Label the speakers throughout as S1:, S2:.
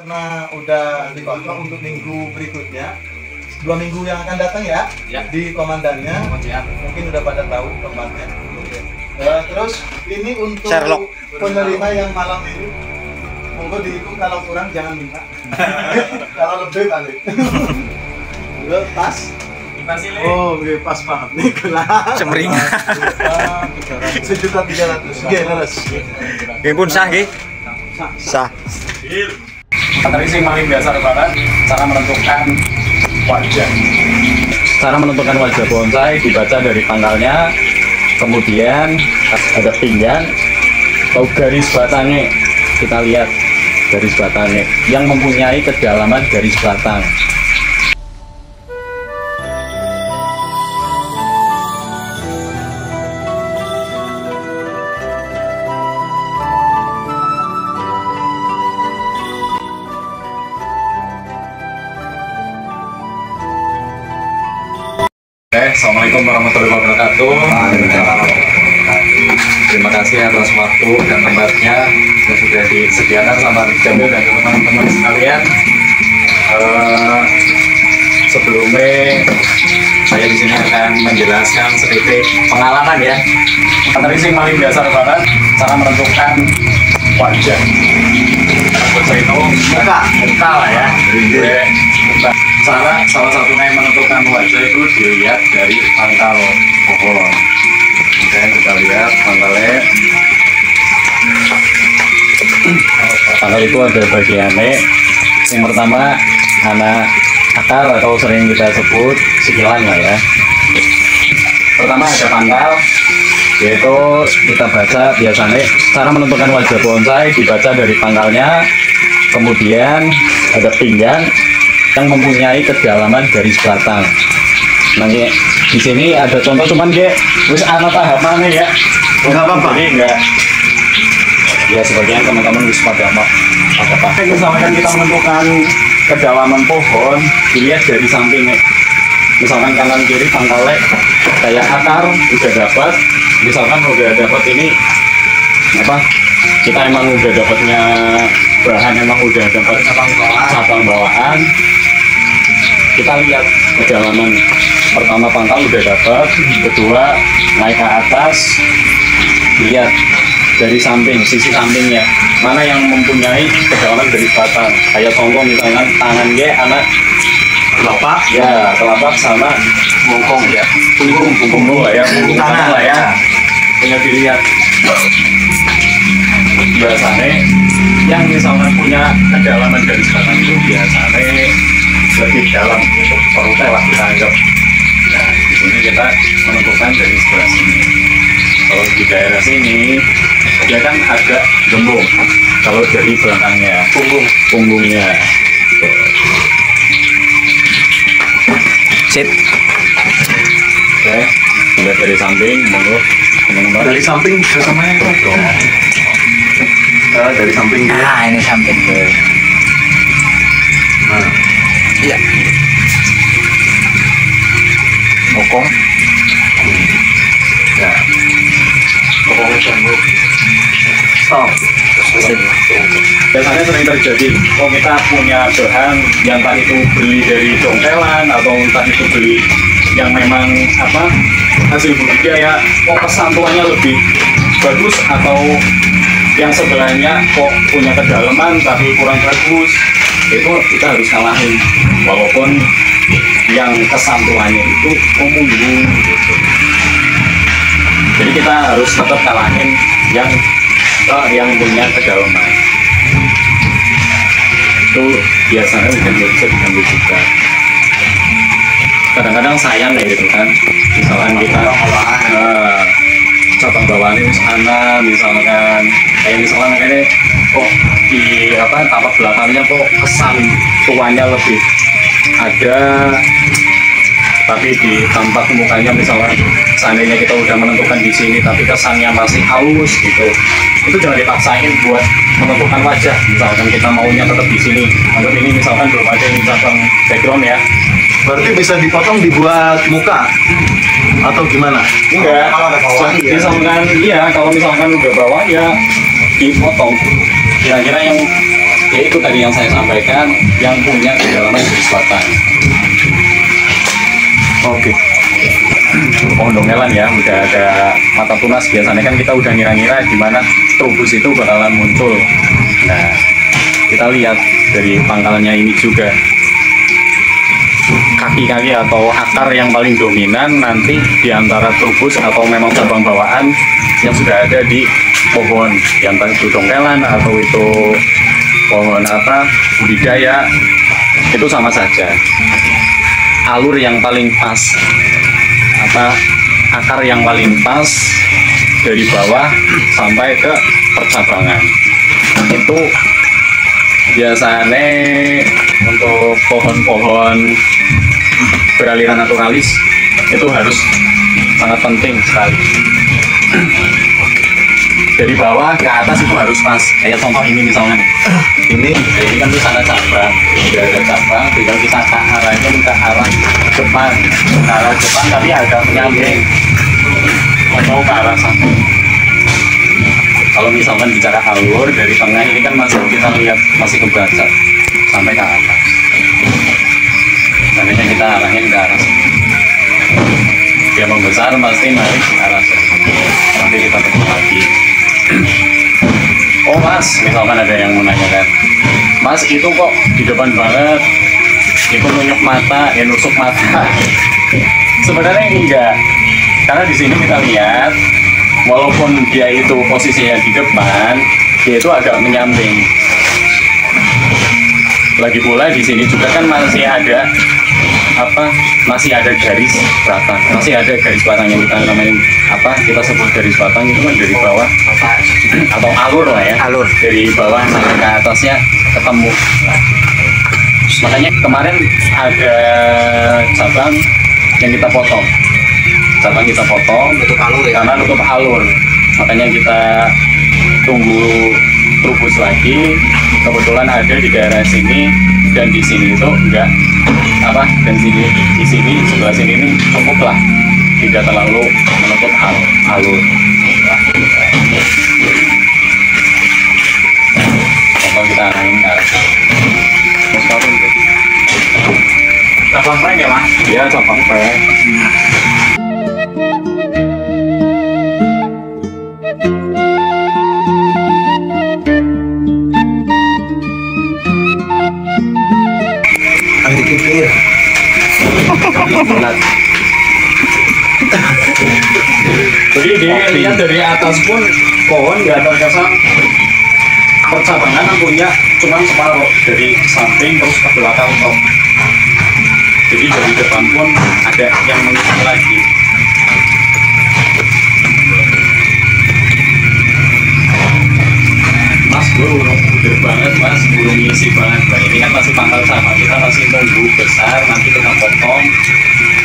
S1: Karena udah dikontrak untuk minggu berikutnya, 2 minggu yang akan datang ya, di komandannya mungkin udah pada tahu tempatnya. Terus ini untuk
S2: Sherlock
S1: penerima yang malam ini, monggo dihitung, kalau kurang jangan minta. Kalau lebih balik. Udah pas. Oh, pas banget nih gelas.
S2: Cemeringan.
S1: 1.300.000. Nggih, leres.
S2: Nggih pun sah nggih. Sah.
S3: Materi sing paling biasa banget, cara menentukan wajah. Cara menentukan wajah bonsai dibaca dari pangkalnya, kemudian ada pinggan atau garis batangnya. Kita lihat garis batangnya yang mempunyai kedalaman garis batang. Assalamualaikum warahmatullahi wabarakatuh. Terima kasih atas waktu dan tempatnya yang sudah disediakan sama Jamil dan teman-teman sekalian. Sebelumnya saya di sini akan menjelaskan sedikit pengalaman ya. Materi sing paling biasa banget, cara menentukan wajah. Wajah itu muka lah ya. Cara salah satunya yang menentukan wajah itu dilihat dari pangkal pohon. Oke, kita lihat pangkalnya. Pangkal itu ada bagiannya. Yang pertama anak akar atau sering kita sebut sikilan lah ya. Pertama ada pangkal, yaitu kita baca biasanya cara menentukan wajah bonsai dibaca dari pangkalnya, kemudian ada pinggan yang mempunyai kedalaman garis batang. Nah, di sini ada contoh, cuman wis ana tahapannya ya.
S1: Enggak apa-apa.
S3: Jadi enggak. Ya sebagian teman-teman wis pada apa-apa. Misalkan kita menentukan kedalaman pohon, dilihat dari sampingnya. Misalkan kanan kiri pangkalnya kayak akar udah dapat, misalkan udah dapat ini apa? Kita emang udah dapatnya bahan, emang udah dapat cabang bawaan. Kita lihat kedalaman, pertama pangkal udah dapat, kedua naik ke atas, lihat dari samping, sisi sampingnya mana yang mempunyai kedalaman garis batang. Kayak contoh misalkan tangan anak telapak ya, telapak sama bongkong ya, punggung lah ya, punggung tangan lah ya, punya dilihat. Biasanya yang misalkan punya kedalaman garis batang itu biasanya lebih dalam untuk perutnya lah kita anggap. Nah, di sini kita menentukan dari sebelah sini. Kalau di daerah sini dia kan agak gembung. Kalau dari belakangnya punggungnya.
S2: Sit.
S3: Oke, lihat dari samping, monggo teman-teman.
S1: Dari samping samanya itu. Dari samping dia.
S2: Nah, ini samping.
S1: Nah.
S2: Iya. Bokong.
S1: Ya. Pokoknya tunggu. Stop.
S3: Biasanya sering terjadi, kita punya bahan yang entah itu beli dari jongkelan atau entah itu beli yang memang hasil budidaya, kesan tuanya lebih bagus, atau yang sebelahnya punya kedalaman tapi kurang bagus, itu kita harus kalahin walaupun yang kesan tuanya itu umum gitu. Jadi kita harus tetap kalahin yang punya kedalaman. Itu biasanya bisa diambil juga. Kadang-kadang sayang ya gitu kan, misalkan kita cabang bawaannya misalkan kayak misalkan ini di tapak belakangnya kesan tuanya lebih ada, tapi di tampak mukanya misalkan seandainya kita udah menentukan di sini tapi kesannya masih halus gitu, itu jangan dipaksain buat menentukan wajah. Misalkan kita maunya tetap di sini, anggap ini misalkan belum ada yang cabang background ya,
S1: Berarti bisa dipotong dibuat muka atau gimana?
S3: enggak,
S1: Kalau ada bawah ya.
S3: misalkan iya, kalau misalkan udah bawah ya dipotong. Kira-kira yang Ya itu tadi yang saya sampaikan, yang punya kedalaman garis batang.
S2: Oke.
S3: Pohon dongelan ya, udah ada mata tunas. Biasanya kan kita udah ngira-ngira gimana trubus itu bakalan muncul. Nah, kita lihat dari pangkalnya ini juga, kaki-kaki atau akar yang paling dominan nanti di antara trubus atau memang cabang bawaan yang sudah ada di pohon, yang entah itu dongelan atau itu pohon apa budidaya, itu sama saja. Alur yang paling pas, akar yang paling pas dari bawah sampai ke percabangan, itu biasanya untuk pohon-pohon beraliran naturalis itu harus sangat penting sekali. Dari bawah ke atas itu harus pas. Kayak contoh ini misalnya, ini kan tuh sana cabang, udah ada cabang, tinggal kita arahin ke arah depan, tapi agak menyamping atau ke arah samping. Kalau misalkan bicara alur dari tengah ini kan masih kita lihat masih kebaca sampai ke atas. Sebenarnya kita arahin ke arah sini. Dia membesar pasti narik ke arah sini. Nanti kita tekan lagi. Oh mas, misalkan ada yang menanyakan, mas itu kok di depan banget, itu nunjuk mata, ya nusuk mata. Sebenarnya enggak, karena di sini kita lihat, walaupun dia itu posisinya di depan, dia itu agak menyamping. Lagi pula di sini juga kan masih ada masih ada garis batang, masih ada garis batang yang kita namain kita sebut garis batang itu kan dari bawah atau alur lah ya,
S2: Alur.
S3: dari bawah sampai ke atasnya ketemu. Makanya kemarin ada cabang yang kita potong,
S1: Untuk alur ya.
S3: karena nutup alur. Makanya kita tunggu trubus lagi. Kebetulan ada di daerah sini dan di sini itu enggak dan di sini sebelah sini ini cukup lah, tidak terlalu menutup alur. Kalau kita arahin ke arah cabang prank ya mas? Iya, cabang prank.
S1: Air kikir.
S3: Jadi dilihat dari atas pun pohon nggak terkesan percabangan punya cuma separuh dari samping terus ke belakang top. Jadi dari depan pun ada yang mengisi lagi. Mas burung udah banget mas, burung ngisi banget. Nah, ini kan masih pangkal sama, kita masih nunggu besar, nanti kita potong.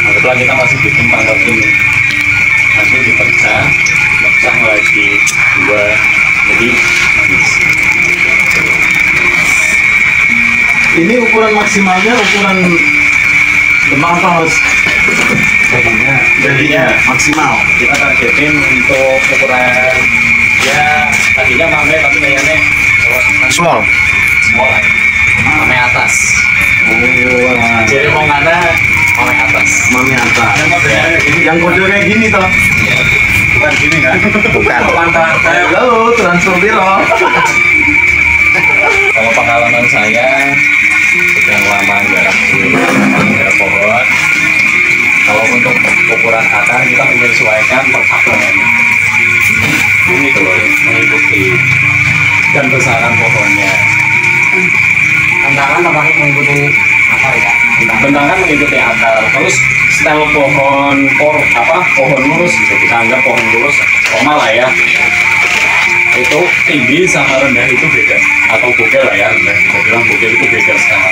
S3: Setelah kita masih bikin pangkal ini, nanti dipecah lagi 2, jadi mengisi.
S1: Ini ukuran maksimalnya ukuran lemah apa mas?
S3: Jadinya
S1: maksimal.
S3: kita targetin untuk ukuran ya tadinya mame tapi kayaknya
S2: Small.
S3: lah, mame atas. Jadi mau ngana mame atas.
S1: Mami atas. Yang kode kayak gini toh?
S3: Ya, bukan gini kan?
S2: Bukan.
S1: Halo, transfer biro.
S3: Kalau pengalaman saya sudah lama garap pohon. Kalau untuk ukuran akar kita menyesuaikan percabangannya. Ini tuh mengikuti dan besaran pohonnya.
S1: Andalan apa mengikuti akar ya?
S3: Bentangan mengikuti akar. Terus style pohon pohon lurus, bisa kita anggap pohon lurus normal lah ya. Itu tinggi sama rendah itu beda, atau bugel lah ya, rendah kita bilang bugel itu beda sama.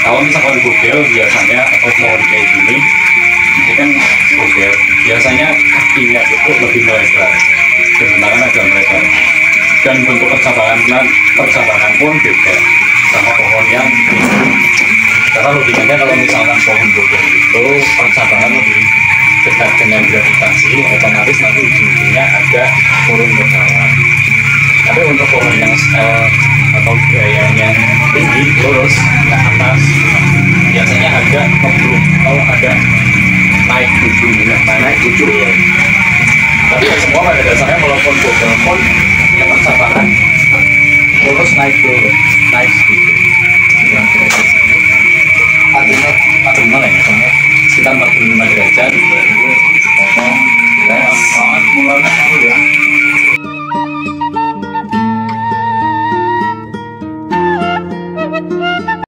S3: Kalau misalkan bugel biasanya atau pohon kayak gini, ini kan bugel biasanya kakinya itu lebih melebar dan bentangan agak melebar, dan bentuk percabangan pun beda sama pohon yang ini. Karena logikanya kalau misalkan pohon bugel itu percabangan lebih dekat dengan gravitasi, otomatis nanti ujung-ujungnya agak turun ke bawah. Tapi untuk pohon yang style atau gayanya tinggi lurus ke atas biasanya agak ngeblum atau agak naik ujung, naik ujung. Tapi semua pada dasarnya walaupun telepon yang persamaan lurus naik dulu, naik